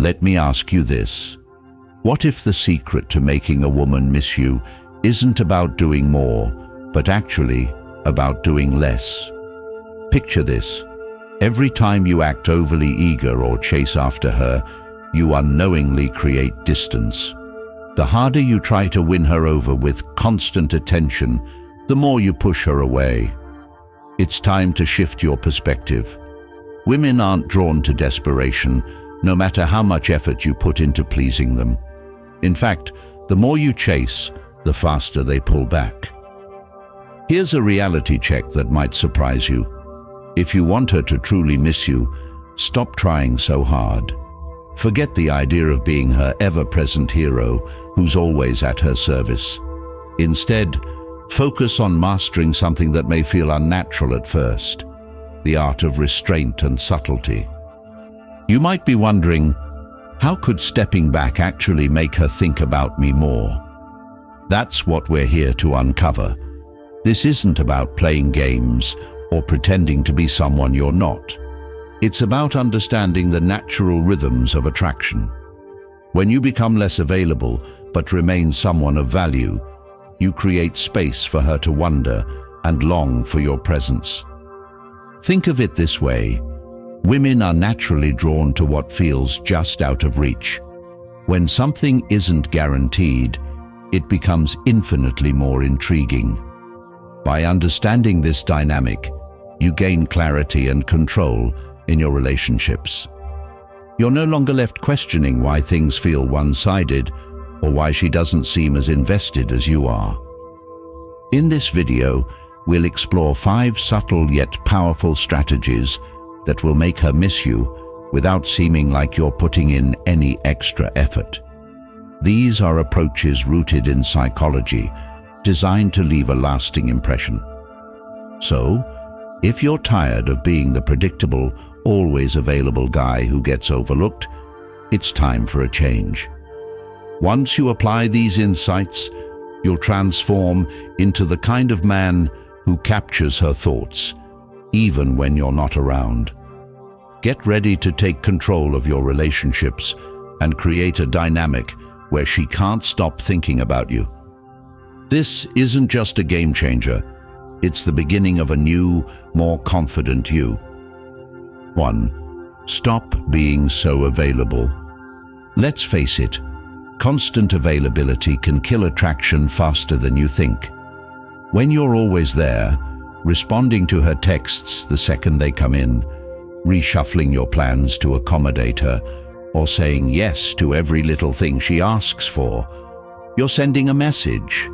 Let me ask you this. What if the secret to making a woman miss you isn't about doing more, but actually about doing less? Picture this. Every time you act overly eager or chase after her, you unknowingly create distance. The harder you try to win her over with constant attention, the more you push her away. It's time to shift your perspective. Women aren't drawn to desperation, no matter how much effort you put into pleasing them. In fact, the more you chase, the faster they pull back. Here's a reality check that might surprise you. If you want her to truly miss you, stop trying so hard. Forget the idea of being her ever-present hero who's always at her service. Instead, focus on mastering something that may feel unnatural at first, the art of restraint and subtlety. You might be wondering, how could stepping back actually make her think about me more? That's what we're here to uncover. This isn't about playing games or pretending to be someone you're not. It's about understanding the natural rhythms of attraction. When you become less available but remain someone of value, you create space for her to wonder and long for your presence. Think of it this way. Women are naturally drawn to what feels just out of reach. When something isn't guaranteed, it becomes infinitely more intriguing. By understanding this dynamic, you gain clarity and control in your relationships. You're no longer left questioning why things feel one-sided or why she doesn't seem as invested as you are. In this video, we'll explore 5 subtle yet powerful strategies that will make her miss you without seeming like you're putting in any extra effort. These are approaches rooted in psychology, designed to leave a lasting impression. So, if you're tired of being the predictable, always available guy who gets overlooked, it's time for a change. Once you apply these insights, you'll transform into the kind of man who captures her thoughts, even when you're not around. Get ready to take control of your relationships and create a dynamic where she can't stop thinking about you. This isn't just a game changer. It's the beginning of a new, more confident you. 1. Stop being so available. Let's face it, constant availability can kill attraction faster than you think. When you're always there, responding to her texts the second they come in, reshuffling your plans to accommodate her, or saying yes to every little thing she asks for, you're sending a message.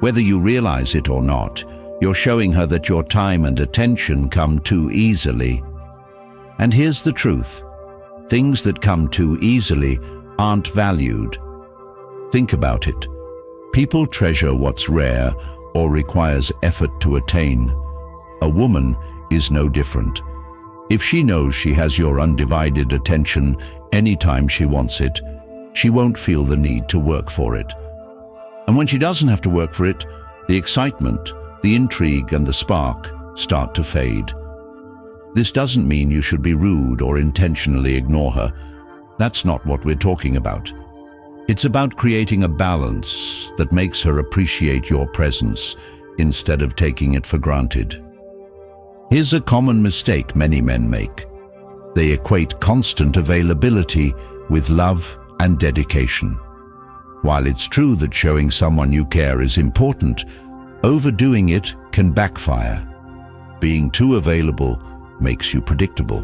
Whether you realize it or not, you're showing her that your time and attention come too easily. And here's the truth. Things that come too easily aren't valued. Think about it. People treasure what's rare or requires effort to attain. A woman is no different. If she knows she has your undivided attention anytime she wants it, she won't feel the need to work for it. And when she doesn't have to work for it, the excitement, the intrigue and the spark start to fade. This doesn't mean you should be rude or intentionally ignore her. That's not what we're talking about. It's about creating a balance that makes her appreciate your presence instead of taking it for granted. Here's a common mistake many men make. They equate constant availability with love and dedication. While it's true that showing someone you care is important, overdoing it can backfire. Being too available makes you predictable.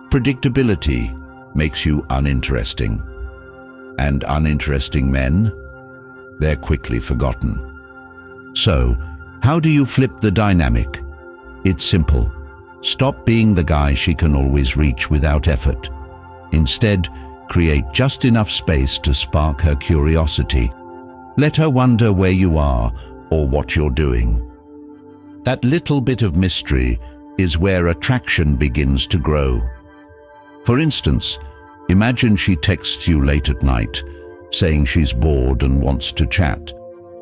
Predictability makes you uninteresting. And uninteresting men, they're quickly forgotten. So, how do you flip the dynamic? It's simple. Stop being the guy she can always reach without effort. Instead, create just enough space to spark her curiosity. Let her wonder where you are or what you're doing. That little bit of mystery is where attraction begins to grow. For instance, imagine she texts you late at night, saying she's bored and wants to chat.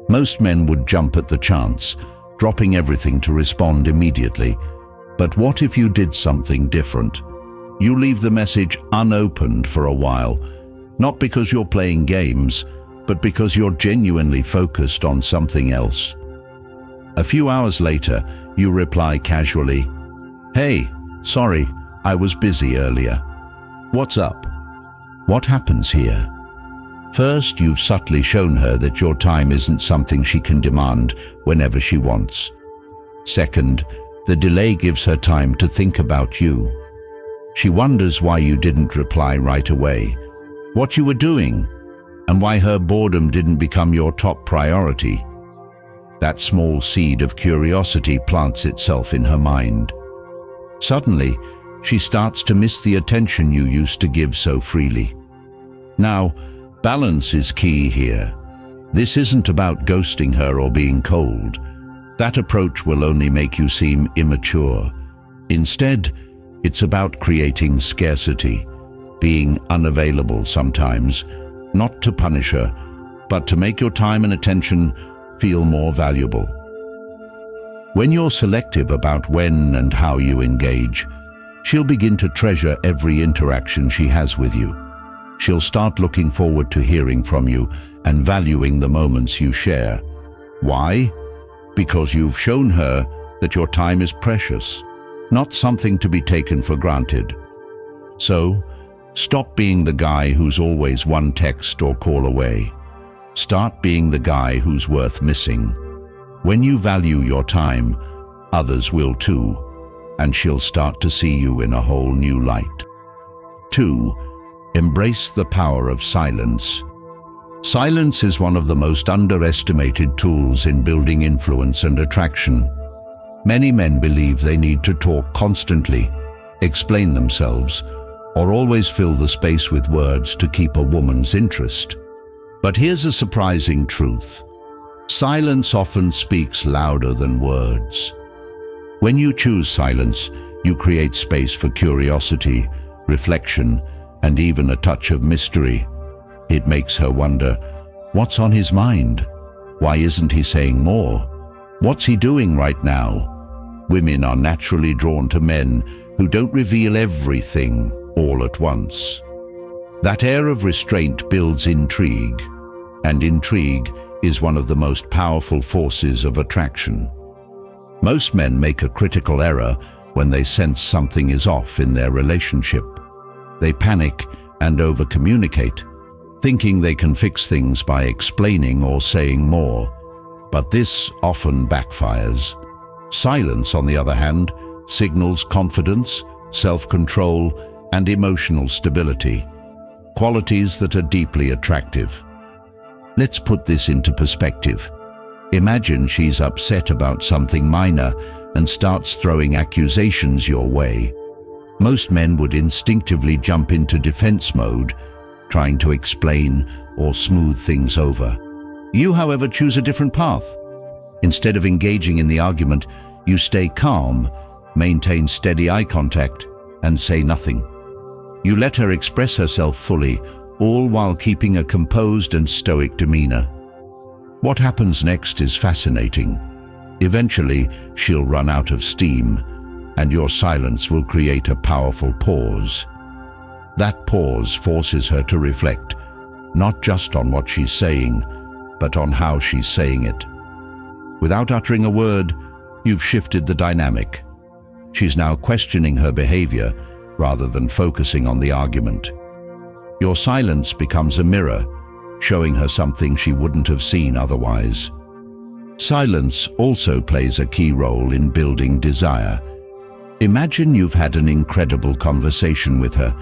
Most men would jump at the chance, dropping everything to respond immediately. But what if you did something different? You leave the message unopened for a while, not because you're playing games, but because you're genuinely focused on something else. A few hours later, you reply casually, "Hey, sorry, I was busy earlier. What's up?" What happens here? First, you've subtly shown her that your time isn't something she can demand whenever she wants. Second, the delay gives her time to think about you. She wonders why you didn't reply right away, what you were doing, and why her boredom didn't become your top priority. That small seed of curiosity plants itself in her mind. Suddenly, she starts to miss the attention you used to give so freely. Now, balance is key here. This isn't about ghosting her or being cold. That approach will only make you seem immature. Instead, it's about creating scarcity, being unavailable sometimes, not to punish her, but to make your time and attention feel more valuable. When you're selective about when and how you engage, she'll begin to treasure every interaction she has with you. She'll start looking forward to hearing from you and valuing the moments you share. Why? Because you've shown her that your time is precious, not something to be taken for granted. So, stop being the guy who's always one text or call away. Start being the guy who's worth missing. When you value your time, others will too, and she'll start to see you in a whole new light. 2. Embrace the power of silence. Silence is one of the most underestimated tools in building influence and attraction. Many men believe they need to talk constantly, explain themselves, or always fill the space with words to keep a woman's interest. But here's a surprising truth. Silence often speaks louder than words. When you choose silence, you create space for curiosity, reflection, and even a touch of mystery. It makes her wonder, what's on his mind? Why isn't he saying more? What's he doing right now? Women are naturally drawn to men who don't reveal everything all at once. That air of restraint builds intrigue, and intrigue is one of the most powerful forces of attraction. Most men make a critical error when they sense something is off in their relationship. They panic and over-communicate, thinking they can fix things by explaining or saying more. But this often backfires. Silence, on the other hand, signals confidence, self-control, and emotional stability, qualities that are deeply attractive. Let's put this into perspective. Imagine she's upset about something minor and starts throwing accusations your way. Most men would instinctively jump into defense mode, trying to explain or smooth things over. You, however, choose a different path. Instead of engaging in the argument, you stay calm, maintain steady eye contact, and say nothing. You let her express herself fully, all while keeping a composed and stoic demeanor. What happens next is fascinating. Eventually, she'll run out of steam, and your silence will create a powerful pause. That pause forces her to reflect, not just on what she's saying, but on how she's saying it. Without uttering a word, you've shifted the dynamic. She's now questioning her behavior rather than focusing on the argument. Your silence becomes a mirror, showing her something she wouldn't have seen otherwise. Silence also plays a key role in building desire. Imagine you've had an incredible conversation with her,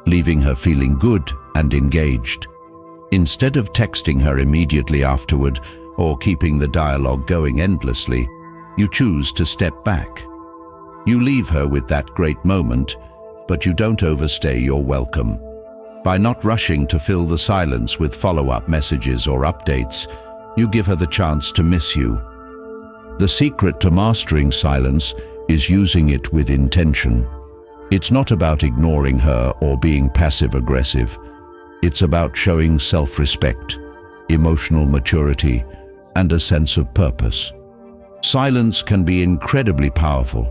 leaving her feeling good and engaged. Instead of texting her immediately afterward or keeping the dialogue going endlessly, you choose to step back. You leave her with that great moment, but you don't overstay your welcome. By not rushing to fill the silence with follow-up messages or updates, you give her the chance to miss you. The secret to mastering silence is using it with intention. It's not about ignoring her or being passive-aggressive. It's about showing self-respect, emotional maturity, and a sense of purpose. Silence can be incredibly powerful,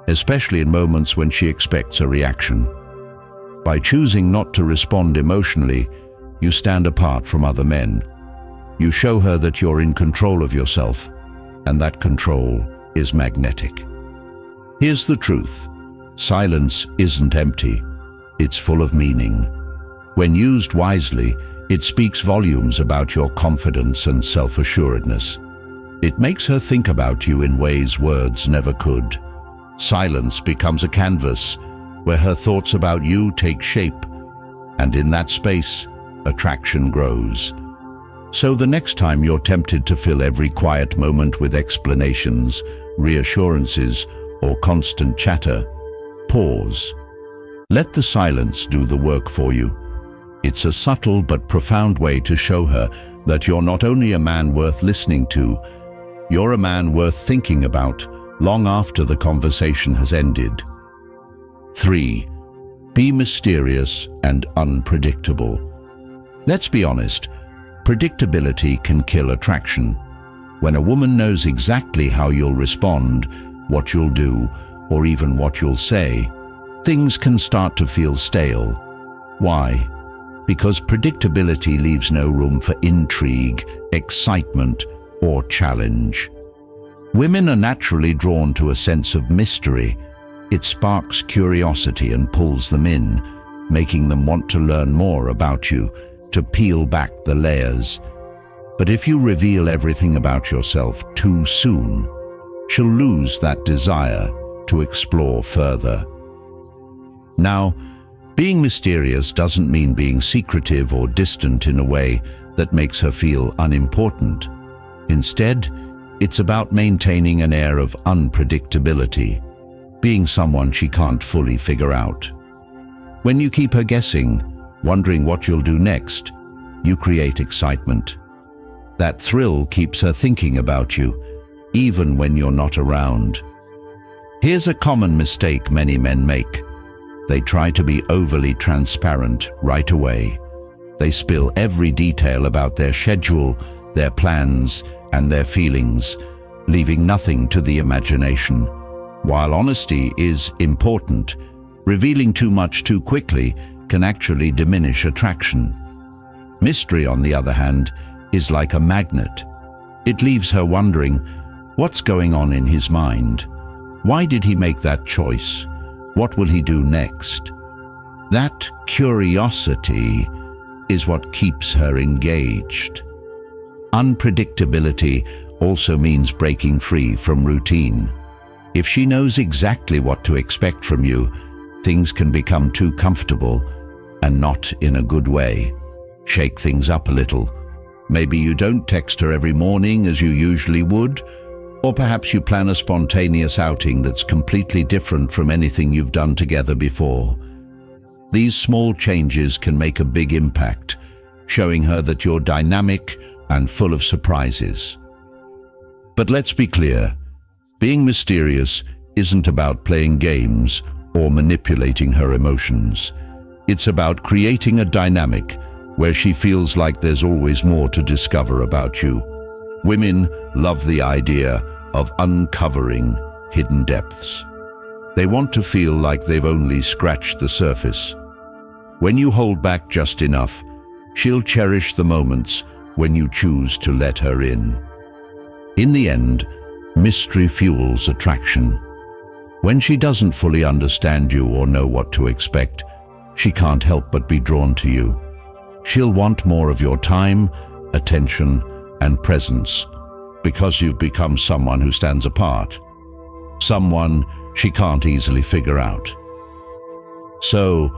especially in moments when she expects a reaction. By choosing not to respond emotionally, you stand apart from other men. You show her that you're in control of yourself, and that control is magnetic. Here's the truth. Silence isn't empty. It's full of meaning. When used wisely, it speaks volumes about your confidence and self-assuredness. It makes her think about you in ways words never could. Silence becomes a canvas where her thoughts about you take shape, and in that space, attraction grows. So the next time you're tempted to fill every quiet moment with explanations, reassurances, or constant chatter, pause. Let the silence do the work for you. It's a subtle but profound way to show her that you're not only a man worth listening to, you're a man worth thinking about long after the conversation has ended. 3. Be mysterious and unpredictable. Let's be honest, predictability can kill attraction. When a woman knows exactly how you'll respond, what you'll do, or even what you'll say, things can start to feel stale. Why? Because predictability leaves no room for intrigue, excitement, or challenge. Women are naturally drawn to a sense of mystery. It sparks curiosity and pulls them in, making them want to learn more about you, to peel back the layers. But if you reveal everything about yourself too soon, she'll lose that desire to explore further. Now, being mysterious doesn't mean being secretive or distant in a way that makes her feel unimportant. Instead, it's about maintaining an air of unpredictability, being someone she can't fully figure out. When you keep her guessing, wondering what you'll do next, you create excitement. That thrill keeps her thinking about you, even when you're not around. Here's a common mistake many men make. They try to be overly transparent right away. They spill every detail about their schedule, their plans, and their feelings, leaving nothing to the imagination. While honesty is important, revealing too much too quickly can actually diminish attraction. Mystery, on the other hand, is like a magnet. It leaves her wondering, what's going on in his mind? Why did he make that choice? What will he do next? That curiosity is what keeps her engaged. Unpredictability also means breaking free from routine. If she knows exactly what to expect from you, things can become too comfortable, and not in a good way. Shake things up a little. Maybe you don't text her every morning as you usually would, or perhaps you plan a spontaneous outing that's completely different from anything you've done together before. These small changes can make a big impact, showing her that you're dynamic and full of surprises. But let's be clear, being mysterious isn't about playing games or manipulating her emotions. It's about creating a dynamic where she feels like there's always more to discover about you. Women love the idea of uncovering hidden depths. They want to feel like they've only scratched the surface. When you hold back just enough, she'll cherish the moments when you choose to let her in. In the end, mystery fuels attraction. When she doesn't fully understand you or know what to expect, she can't help but be drawn to you. She'll want more of your time, attention, and presence, because you've become someone who stands apart, someone she can't easily figure out. So,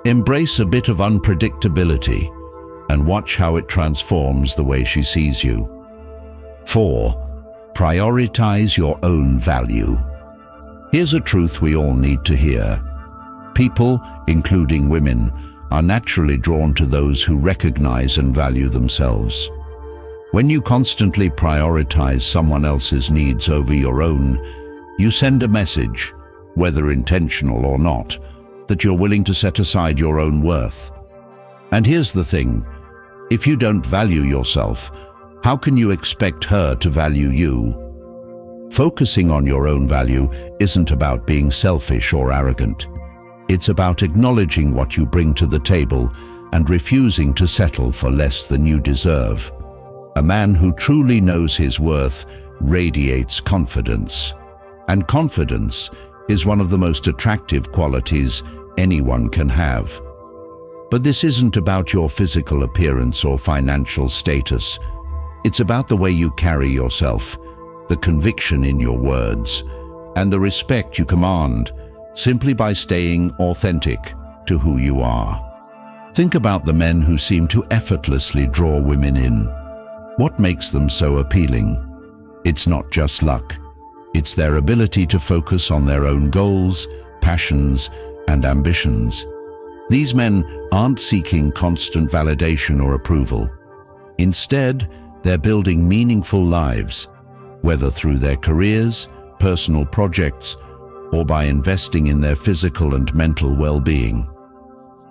embrace a bit of unpredictability and watch how it transforms the way she sees you. 4. Prioritize your own value. Here's a truth we all need to hear. People, including women, are naturally drawn to those who recognize and value themselves. When you constantly prioritize someone else's needs over your own, you send a message, whether intentional or not, that you're willing to set aside your own worth. And here's the thing, if you don't value yourself, how can you expect her to value you? Focusing on your own value isn't about being selfish or arrogant. It's about acknowledging what you bring to the table and refusing to settle for less than you deserve. A man who truly knows his worth radiates confidence. And confidence is one of the most attractive qualities anyone can have. But this isn't about your physical appearance or financial status. It's about the way you carry yourself, the conviction in your words, and the respect you command simply by staying authentic to who you are. Think about the men who seem to effortlessly draw women in. What makes them so appealing? It's not just luck. It's their ability to focus on their own goals, passions, and ambitions. These men aren't seeking constant validation or approval. Instead, they're building meaningful lives, whether through their careers, personal projects, or by investing in their physical and mental well-being.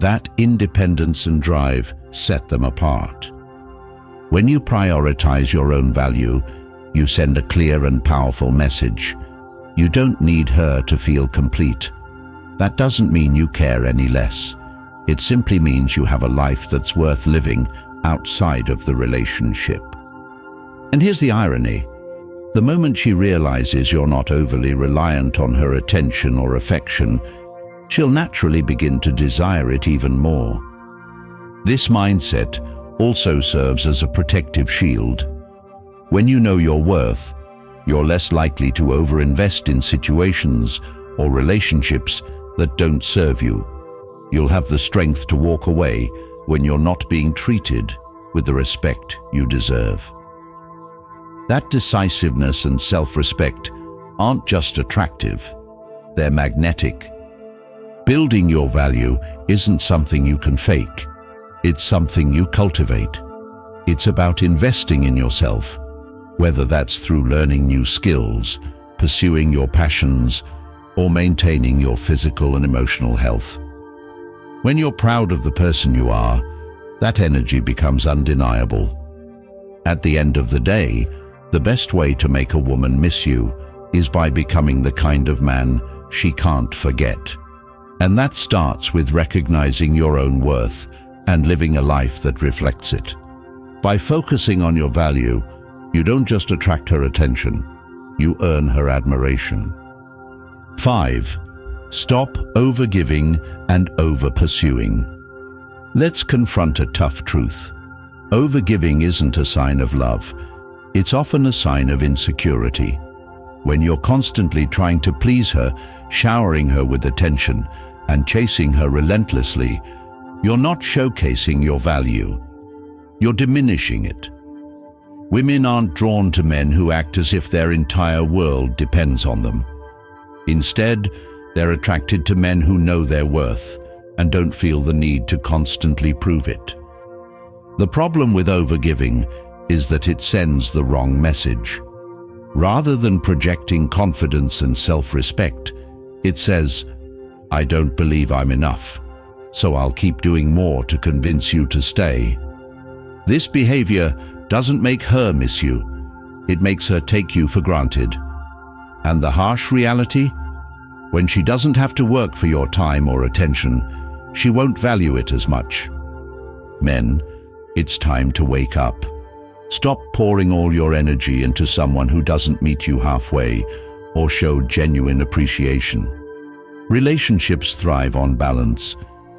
That independence and drive set them apart. When you prioritize your own value, you send a clear and powerful message. You don't need her to feel complete. That doesn't mean you care any less. It simply means you have a life that's worth living outside of the relationship. And here's the irony. The moment she realizes you're not overly reliant on her attention or affection, she'll naturally begin to desire it even more. This mindset also serves as a protective shield. When you know your worth, you're less likely to overinvest in situations or relationships that don't serve you. You'll have the strength to walk away when you're not being treated with the respect you deserve. That decisiveness and self-respect aren't just attractive, they're magnetic. Building your value isn't something you can fake. It's something you cultivate. It's about investing in yourself, whether that's through learning new skills, pursuing your passions, or maintaining your physical and emotional health. When you're proud of the person you are, that energy becomes undeniable. At the end of the day, the best way to make a woman miss you is by becoming the kind of man she can't forget. And that starts with recognizing your own worth and living a life that reflects it. By focusing on your value, you don't just attract her attention, you earn her admiration. 5. Stop overgiving and overpursuing. Let's confront a tough truth. Overgiving isn't a sign of love. It's often a sign of insecurity. When you're constantly trying to please her, showering her with attention, and chasing her relentlessly, you're not showcasing your value. You're diminishing it. Women aren't drawn to men who act as if their entire world depends on them. Instead, they're attracted to men who know their worth and don't feel the need to constantly prove it. The problem with overgiving is that it sends the wrong message. Rather than projecting confidence and self-respect, it says, "I don't believe I'm enough, so I'll keep doing more to convince you to stay." This behavior doesn't make her miss you, it makes her take you for granted. And the harsh reality? When she doesn't have to work for your time or attention, she won't value it as much. Men, it's time to wake up. Stop pouring all your energy into someone who doesn't meet you halfway or show genuine appreciation. Relationships thrive on balance,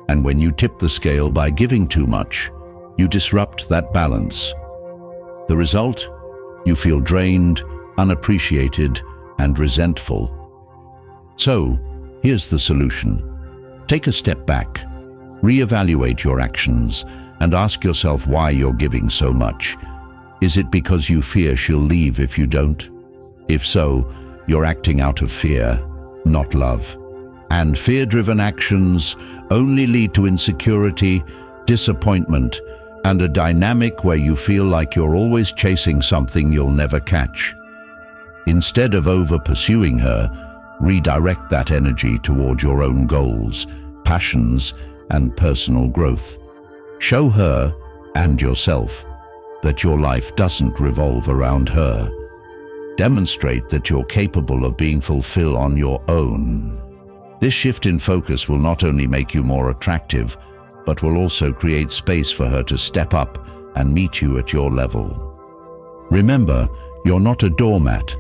and when you tip the scale by giving too much, you disrupt that balance. The result? You feel drained, unappreciated, and resentful. So, here's the solution. Take a step back, reevaluate your actions, and ask yourself why you're giving so much. Is it because you fear she'll leave if you don't? If so, you're acting out of fear, not love. And fear-driven actions only lead to insecurity, disappointment, and a dynamic where you feel like you're always chasing something you'll never catch. Instead of over-pursuing her, redirect that energy toward your own goals, passions, and personal growth. Show her, and yourself, that your life doesn't revolve around her. Demonstrate that you're capable of being fulfilled on your own. This shift in focus will not only make you more attractive, but will also create space for her to step up and meet you at your level. Remember, you're not a doormat,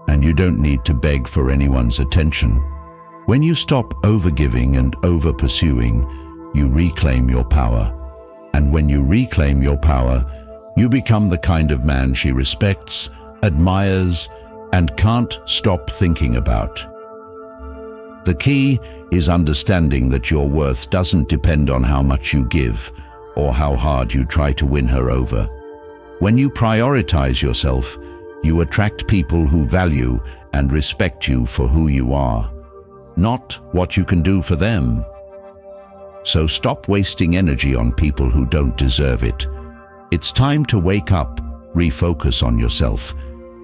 and you don't need to beg for anyone's attention. When you stop overgiving and overpursuing, you reclaim your power. And when you reclaim your power, you become the kind of man she respects, admires, and can't stop thinking about. The key is understanding that your worth doesn't depend on how much you give or how hard you try to win her over. When you prioritize yourself, you attract people who value and respect you for who you are, not what you can do for them. So stop wasting energy on people who don't deserve it. It's time to wake up, refocus on yourself,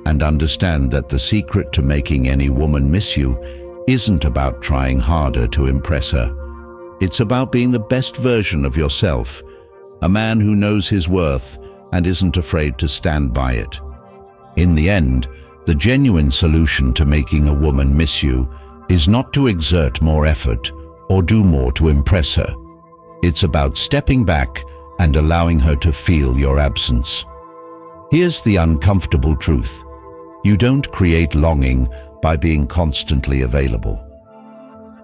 and understand that the secret to making any woman miss you isn't about trying harder to impress her. It's about being the best version of yourself, a man who knows his worth and isn't afraid to stand by it. In the end, the genuine solution to making a woman miss you is not to exert more effort or do more to impress her. It's about stepping back and allowing her to feel your absence. Here's the uncomfortable truth. You don't create longing by being constantly available.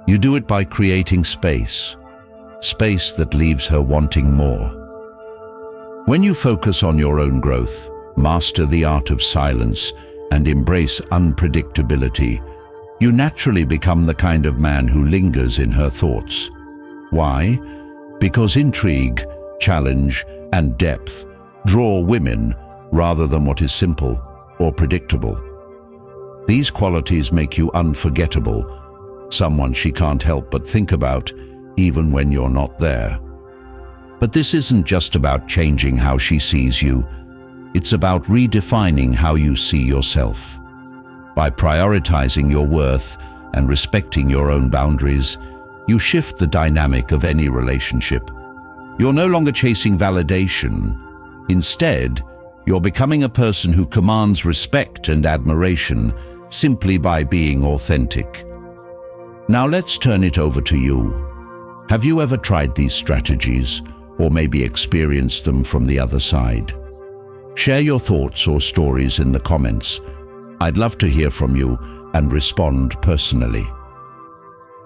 You do it by creating space that leaves her wanting more. When you focus on your own growth, master the art of silence, and embrace unpredictability, you naturally become the kind of man who lingers in her thoughts. Why? Because intrigue, challenge, and depth draw women rather than what is simple or predictable. These qualities make you unforgettable, someone she can't help but think about, even when you're not there. But this isn't just about changing how she sees you. It's about redefining how you see yourself. By prioritizing your worth and respecting your own boundaries, you shift the dynamic of any relationship. You're no longer chasing validation. Instead, you're becoming a person who commands respect and admiration simply by being authentic. Now let's turn it over to you. Have you ever tried these strategies, or maybe experienced them from the other side? Share your thoughts or stories in the comments. I'd love to hear from you and respond personally.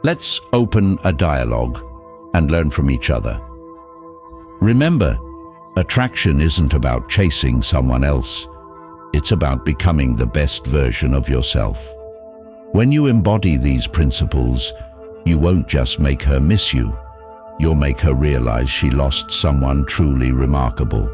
Let's open a dialogue and learn from each other. Remember, attraction isn't about chasing someone else. It's about becoming the best version of yourself. When you embody these principles, you won't just make her miss you. You'll make her realize she lost someone truly remarkable.